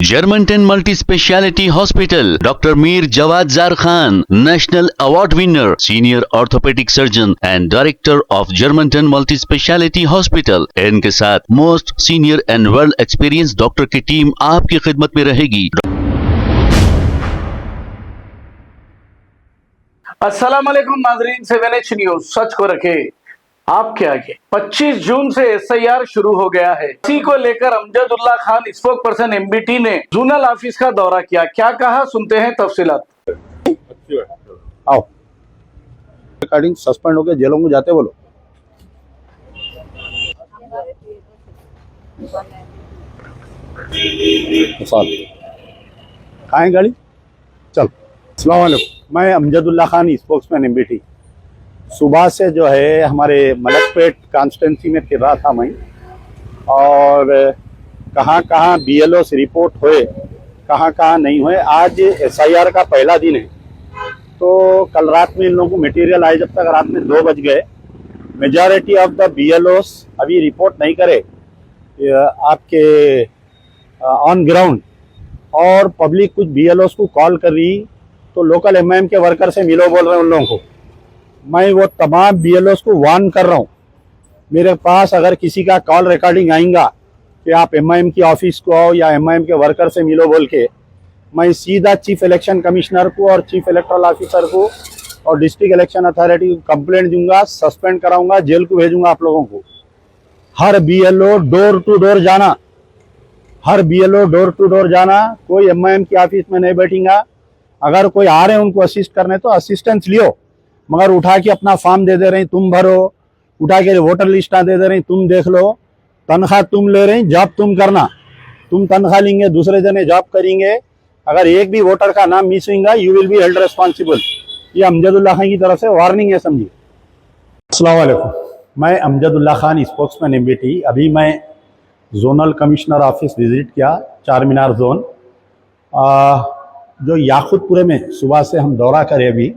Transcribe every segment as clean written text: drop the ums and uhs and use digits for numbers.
Germantown Multi Speciality Hospital, Dr. Mir Jawad Zar Khan, National Award winner, Senior Orthopedic Surgeon and Director of Germantown Multi Speciality Hospital। इनके साथ most senior and world experience doctor की team आपकी खिदमत में रहेगी। अस्सलाम वालेकुम नाजरीन, 7H न्यूज सच को रखे आपके आगे। 25 जून से SIR शुरू हो गया है। इसी को लेकर अमजदुल्ला खान स्पोक्सपर्सन MBT ने जोनल ऑफिस का दौरा किया। क्या कहा, सुनते हैं तफसीलात। आओ, रिकॉर्डिंग सस्पेंड हो गया, जेलों में जाते बोलो। कहाँ है गाड़ी? चल। अस्सलाम वालेकुम, मैं अमजदुल्ला खान स्पोक्समैन MBT। सुबह से जो है हमारे मलकपेट कॉन्स्टिट्यूंसी में फिर रहा था मैं, और कहाँ कहाँ BLOs रिपोर्ट हुए, कहाँ कहाँ नहीं हुए। आज SIR का पहला दिन है, तो कल रात में इन लोगों को मटेरियल आए जब तक रात में 2 बज गए। मेजॉरिटी ऑफ द BLOs अभी रिपोर्ट नहीं करे आपके ऑन ग्राउंड, और पब्लिक कुछ BLOs को कॉल कर रही, तो लोकल MIM के वर्कर से मिलो बोल रहे हैं उन लोगों को। मैं वो तमाम BLOs को वार्न कर रहा हूँ, मेरे पास अगर किसी का कॉल रिकॉर्डिंग आएगा कि आप MIM की ऑफिस को आओ या MIM के वर्कर से मिलो बोल के, मैं सीधा चीफ इलेक्शन कमिश्नर को और चीफ इलेक्टोरल ऑफिसर को और डिस्ट्रिक्ट इलेक्शन अथॉरिटी को कंप्लेंट दूंगा, सस्पेंड कराऊंगा, जेल को भेजूंगा आप लोगों को। हर BLO डोर टू डोर जाना, हर BLO डोर टू डोर जाना, कोई MIM की ऑफिस में नहीं बैठेगा। अगर कोई आ रहे हैं उनको असिस्ट करने तो असिस्टेंस लियो, मगर उठा के अपना फॉर्म दे दे रहे हैं तुम भरो, उठा के वोटर लिस्टा दे दे रहे हैं तुम देख लो, तनख्वाह तुम ले रहे हैं, जॉब तुम करना, तुम तनख्वाह लेंगे, दूसरे जने जॉब करेंगे। अगर एक भी वोटर का नाम मिस होगा, you will be held responsible. ये अमजदुल्ला खान की तरफ से वार्निंग है, समझिए। अस्सलाम वालेकुम, मैं अमजदुल्ला खान स्पोक्समैन MBT। अभी मैं जोनल कमिश्नर ऑफिस विजिट किया, चार मीनार जोन, जो याकूतपुरे में सुबह से हम दौरा करें। अभी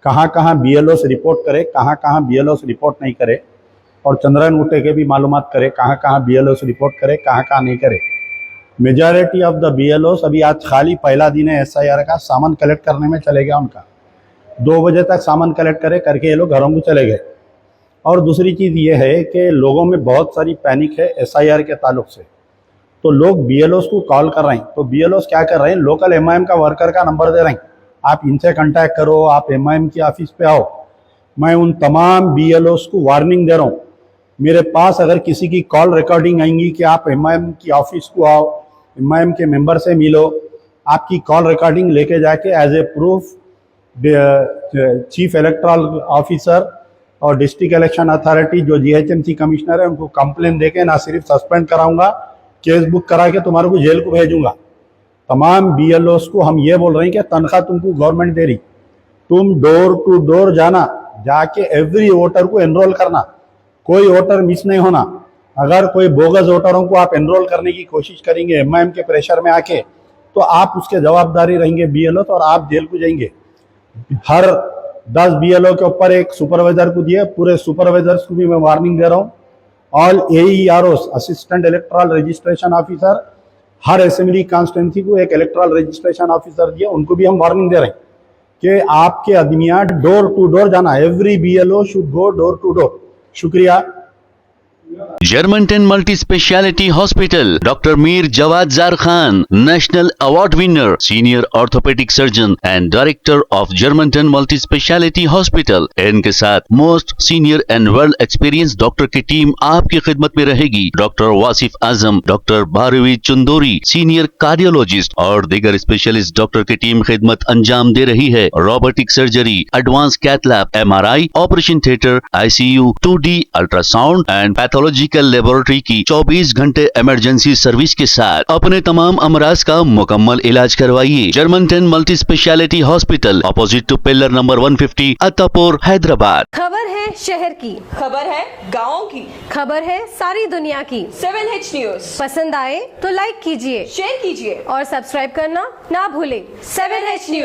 कहाँ कहाँ BLOs रिपोर्ट करे, कहाँ कहाँ BLOs रिपोर्ट नहीं करे, और चंद्रन गुट्टे के भी मालूमात करे कहाँ कहाँ BLOs रिपोर्ट करे, कहाँ कहाँ नहीं करे। मेजॉरिटी ऑफ द BLOs अभी आज खाली पहला दिन है SIR का, सामान कलेक्ट करने में चले गया उनका। 2 बजे तक सामान कलेक्ट करके ये लोग घरों को चले गए। और दूसरी चीज़ ये है कि लोगों में बहुत सारी पैनिक है SIR के ताल्लुक से, तो लोग BLOs को कॉल कर रहे हैं। तो BLOs क्या कर रहे हैं, लोकल MIM का वर्कर का नंबर दे रहे हैं, आप इनसे कांटेक्ट करो, आप MIM की ऑफिस पे आओ। मैं उन तमाम BLOs को वार्निंग दे रहा हूँ, मेरे पास अगर किसी की कॉल रिकॉर्डिंग आएंगी कि आप MIM की ऑफिस को आओ, MIM के मेंबर से मिलो, आपकी कॉल रिकॉर्डिंग लेके जाके as a proof chief electoral officer और डिस्ट्रिक्ट इलेक्शन अथॉरिटी जो GHMC कमिश्नर है उनको कंप्लेन देके ना सिर्फ सस्पेंड कराऊंगा, केस बुक करा के तुम्हारे को जेल को भेजूंगा। तमाम BLOs को हम ये बोल रहे हैं कि तनख्वाह तुमको गवर्नमेंट दे रही, तुम डोर टू डोर जाना, जाके एवरी वोटर को एनरोल करना, कोई वोटर मिस नहीं होना। अगर कोई बोगस वोटरों को आप एनरोल करने की कोशिश करेंगे MIM के प्रेशर में आके, तो आप उसके जवाबदारी रहेंगे BLOs, और आप जेल को जाएंगे। हर 10 BLO के ऊपर एक सुपरवाइजर को दिए, पूरे सुपरवाइजर्स को भी मैं वार्निंग दे रहा हूँ। All AEROs, assistant electoral registration officer, हर असेंबली कॉन्स्टिट्यूंसी को एक इलेक्टोरल रजिस्ट्रेशन ऑफिसर दिए, उनको भी हम वार्निंग दे रहे हैं कि आपके आदमियां डोर टू डोर जाना, every BLO should go door to door. शुक्रिया। Germantown Multi Speciality Hospital, Dr. Mir Jawad Zar Khan, National Award winner, Senior Orthopedic Surgeon and Director of Germantown Multi Speciality Hospital। इनके साथ most senior and world experience doctor की team आपकी खिदमत में रहेगी। Doctor Wasif Azam, doctor Bharvi Chandori, senior cardiologist और दीगर specialist doctor की टीम खिदमत अंजाम दे रही है। Robotic surgery, advance cath lab, MRI, operation theatre, ICU, 2D ultrasound and pathological laboratory की 24 घंटे इमरजेंसी सर्विस के साथ अपने तमाम अमराज का मुकम्मल इलाज करवाइए। Germantown multi speciality hospital, opposite to pillar number 150, Attapur, Hyderabad. खबर है शहर की, खबर है गाँव की, खबर है सारी दुनिया की। 7H न्यूज पसंद आए तो लाइक कीजिए, शेयर कीजिए और सब्सक्राइब करना ना भूले। 7H news.